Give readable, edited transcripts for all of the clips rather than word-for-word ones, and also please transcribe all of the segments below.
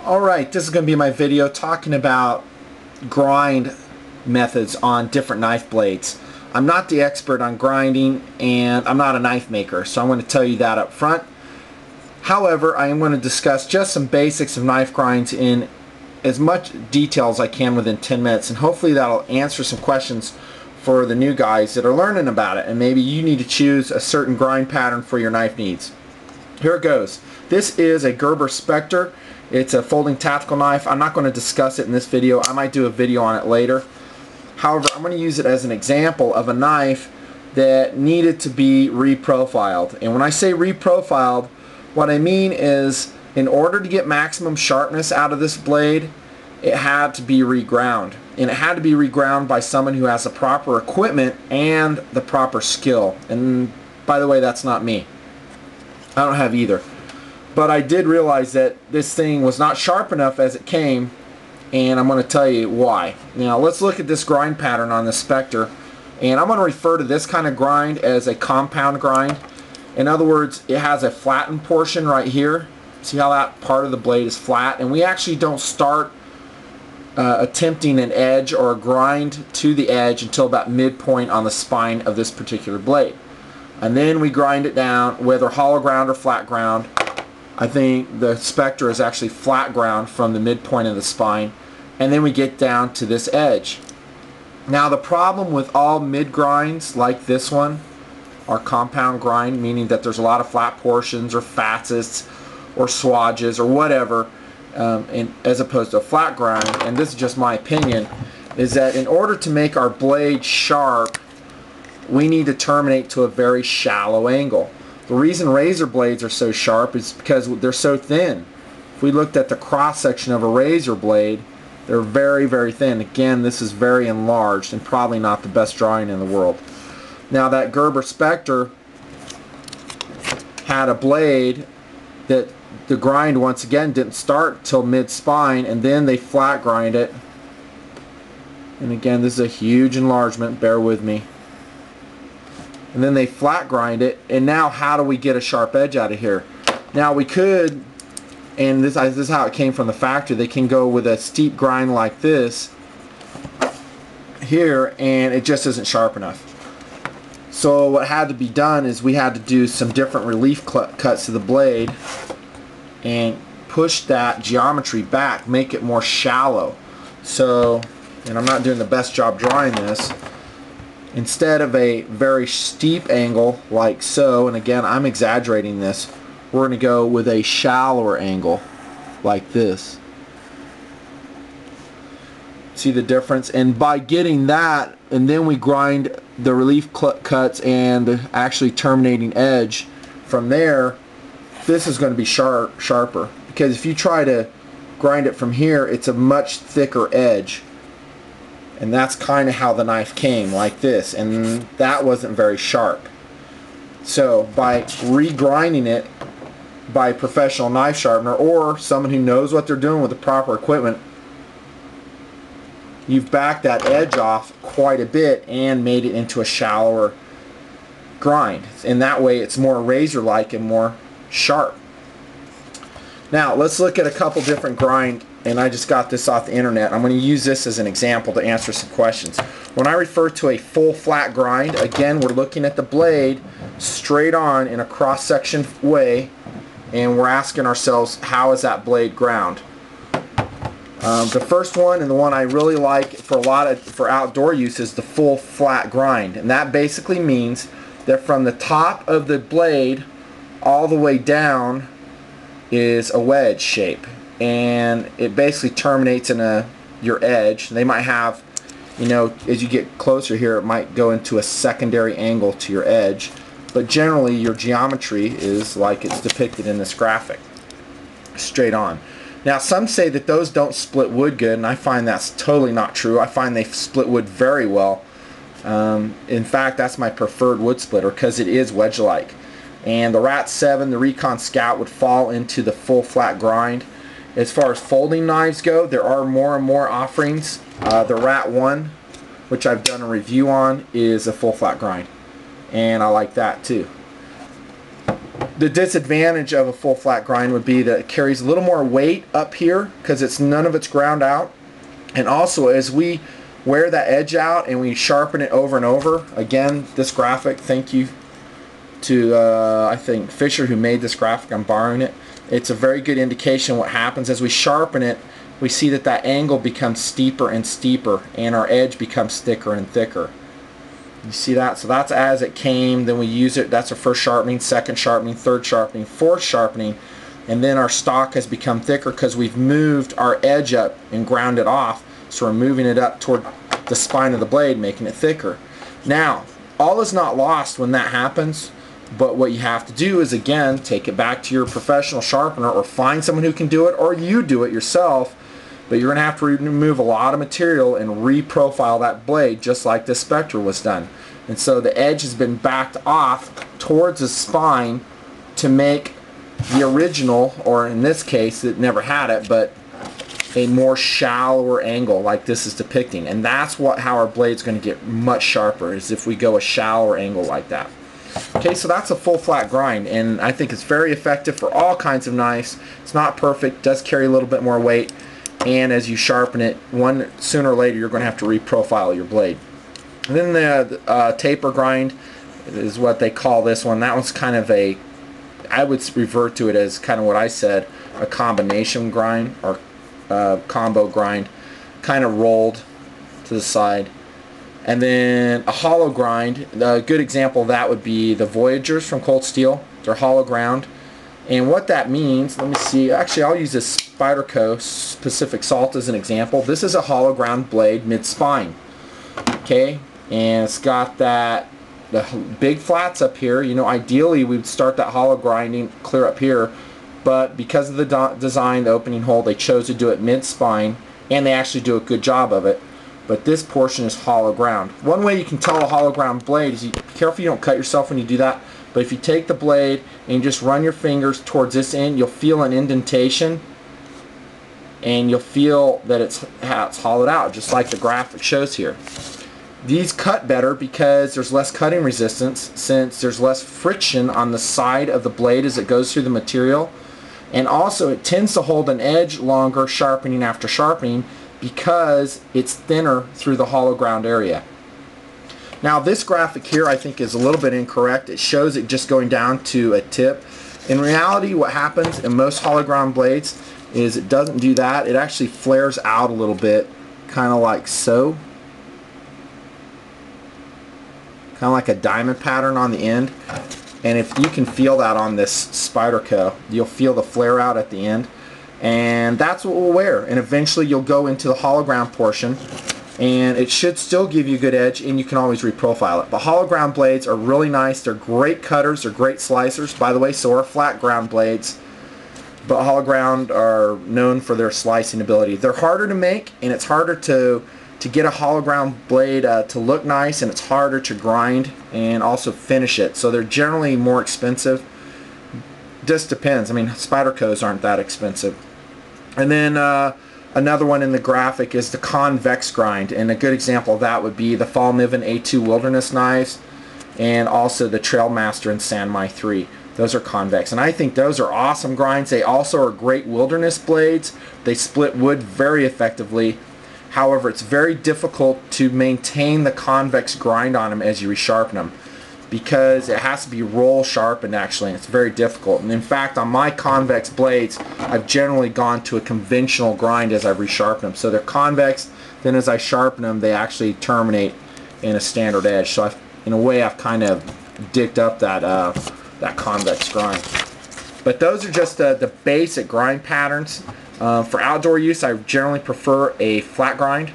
Alright, this is going to be my video talking about grind methods on different knife blades. I'm not the expert on grinding and I'm not a knife maker, so I'm going to tell you that up front. However, I am going to discuss just some basics of knife grinds in as much detail as I can within 10 minutes, and hopefully that'll answer some questions for the new guys that are learning about it, and maybe you need to choose a certain grind pattern for your knife needs. Here it goes. This is a Gerber Spectre. It's a folding tactical knife. I'm not going to discuss it in this video. I might do a video on it later. However, I'm going to use it as an example of a knife that needed to be reprofiled. And when I say reprofiled, what I mean is in order to get maximum sharpness out of this blade, it had to be reground. And it had to be reground by someone who has the proper equipment and the proper skill. And by the way, that's not me. I don't have either. But I did realize that this thing was not sharp enough as it came, and I'm going to tell you why. Now let's look at this grind pattern on the Spectre, and I'm going to refer to this kind of grind as a compound grind. In other words, it has a flattened portion right here. See how that part of the blade is flat? And we actually don't start attempting an edge or a grind to the edge until about midpoint on the spine of this particular blade. And then we grind it down, whether hollow ground or flat ground. I think the Spectre is actually flat ground from the midpoint of the spine, and then we get down to this edge. Now the problem with all mid grinds like this one are compound grind, meaning that there's a lot of flat portions or facets or swages or whatever, as opposed to a flat grind, and this is just my opinion, is that in order to make our blade sharp, we need to terminate to a very shallow angle. The reason razor blades are so sharp is because they're so thin. If we looked at the cross section of a razor blade, they're very, very thin. Again, this is very enlarged and probably not the best drawing in the world. Now that Gerber Spectre had a blade that the grind once again didn't start till mid-spine, and then they flat grind it. And again, this is a huge enlargement, bear with me. And then they flat grind it, and now how do we get a sharp edge out of here? Now we could, and this is how it came from the factory, they can go with a steep grind like this here, and it just isn't sharp enough. So what had to be done is we had to do some different relief cuts to the blade and push that geometry back, make it more shallow. So, and I'm not doing the best job drawing this, instead of a very steep angle like so, and again I'm exaggerating this, we're going to go with a shallower angle like this. See the difference? And by getting that, and then we grind the relief cuts and actually terminating edge from there, this is going to be sharper, because if you try to grind it from here, it's a much thicker edge. And that's kind of how the knife came, like this, and that wasn't very sharp. So by regrinding it by a professional knife sharpener or someone who knows what they're doing with the proper equipment, you've backed that edge off quite a bit and made it into a shallower grind. And that way it's more razor-like and more sharp. Now let's look at a couple different grind, and I just got this off the internet. I'm going to use this as an example to answer some questions. When I refer to a full flat grind, again we're looking at the blade straight on in a cross-section way, and we're asking ourselves, how is that blade ground? The first one, and the one I really like for outdoor use, is the full flat grind, and that basically means that from the top of the blade all the way down is a wedge shape, and it basically terminates in your edge. They might have, you know, as you get closer here, it might go into a secondary angle to your edge, but generally your geometry is like it's depicted in this graphic, straight on. Now some say that those don't split wood good, and I find that's totally not true. I find they split wood very well. In fact, that's my preferred wood splitter because it is wedge-like. And the Rat 7, the Recon Scout, would fall into the full flat grind. As far as folding knives go, there are more and more offerings. The Rat 1, which I've done a review on, is a full flat grind, and I like that too. The disadvantage of a full flat grind would be that it carries a little more weight up here because none of it's ground out. And also, as we wear that edge out and we sharpen it over and over, again, this graphic, thank you to I think Fisher who made this graphic, I'm borrowing it. It's a very good indication what happens as we sharpen it. We see that that angle becomes steeper and steeper and our edge becomes thicker and thicker. You see that? So that's as it came, then we use it, that's our first sharpening, second sharpening, third sharpening, fourth sharpening, and then our stock has become thicker because we've moved our edge up and ground it off, so we're moving it up toward the spine of the blade, making it thicker. Now, all is not lost when that happens, but what you have to do is, again, take it back to your professional sharpener or find someone who can do it, or you do it yourself. But you're going to have to remove a lot of material and reprofile that blade just like this Spectre was done. And so the edge has been backed off towards the spine to make the original, or in this case it never had it, but a more shallower angle like this is depicting. And that's how our blade's going to get much sharper, is if we go a shallower angle like that. Okay, so that's a full flat grind, and I think it's very effective for all kinds of knives. It's not perfect, does carry a little bit more weight. And as you sharpen it, sooner or later you're going to have to reprofile your blade. And then the taper grind is what they call this one. That one's kind of I would revert to it as kind of what I said, a combination grind or combo grind, kind of rolled to the side. And then a hollow grind, a good example of that would be the Voyagers from Cold Steel. They're hollow ground. And what that means, let me see, actually I'll use this Spyderco Pacific Salt as an example. This is a hollow ground blade mid-spine. Okay, and it's got the big flats up here. You know, ideally we'd start that hollow grinding clear up here, but because of the design, the opening hole, they chose to do it mid-spine, and they actually do a good job of it. But this portion is hollow ground. One way you can tell a hollow ground blade is, be careful you don't cut yourself when you do that. But if you take the blade and you just run your fingers towards this end, you'll feel an indentation, and you'll feel that it's hollowed out, just like the graphic shows here. These cut better because there's less cutting resistance, since there's less friction on the side of the blade as it goes through the material. And also it tends to hold an edge longer sharpening after sharpening because it's thinner through the hollow ground area. Now this graphic here I think is a little bit incorrect. It shows it just going down to a tip. In reality, what happens in most hollow ground blades is it doesn't do that. It actually flares out a little bit, kind of like so. Kind of like a diamond pattern on the end. And if you can feel that on this Spyderco, you'll feel the flare out at the end. And that's what we'll wear. And eventually you'll go into the hollow ground portion, and it should still give you a good edge, and you can always reprofile it. But hollow ground blades are really nice. They're great cutters. They're great slicers. By the way, so are flat ground blades. But hollow ground are known for their slicing ability. They're harder to make, and it's harder to get a hollow ground blade to look nice, and it's harder to grind and also finish it. So they're generally more expensive. Just depends. I mean, Spydercos aren't that expensive. And then another one in the graphic is the convex grind, and a good example of that would be the Fall Niven A2 Wilderness knives, and also the Trailmaster and Sanmai 3. Those are convex, and I think those are awesome grinds. They also are great wilderness blades. They split wood very effectively. However, it's very difficult to maintain the convex grind on them as you resharpen them, because it has to be roll sharpened actually, and it's very difficult. And in fact, on my convex blades, I've generally gone to a conventional grind as I resharpen them. So they're convex, then as I sharpen them, they actually terminate in a standard edge. So in a way, I've kind of dicked up that convex grind. But those are just the basic grind patterns. For outdoor use, I generally prefer a flat grind.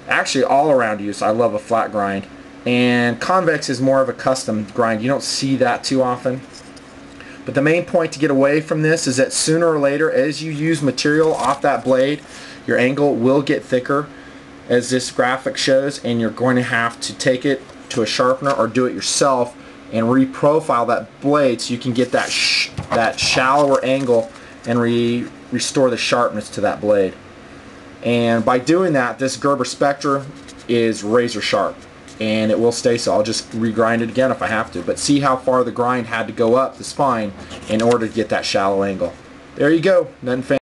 Actually, all around use, I love a flat grind. And convex is more of a custom grind. You don't see that too often. But the main point to get away from this is that sooner or later, as you use material off that blade, your angle will get thicker, as this graphic shows, and you're going to have to take it to a sharpener or do it yourself and reprofile that blade so you can get that shallower angle and restore the sharpness to that blade. And by doing that, this Gerber Spectre is razor sharp. and it will stay so. I'll just regrind it again if I have to. But see how far the grind had to go up the spine in order to get that shallow angle. There you go, Nutnfancy.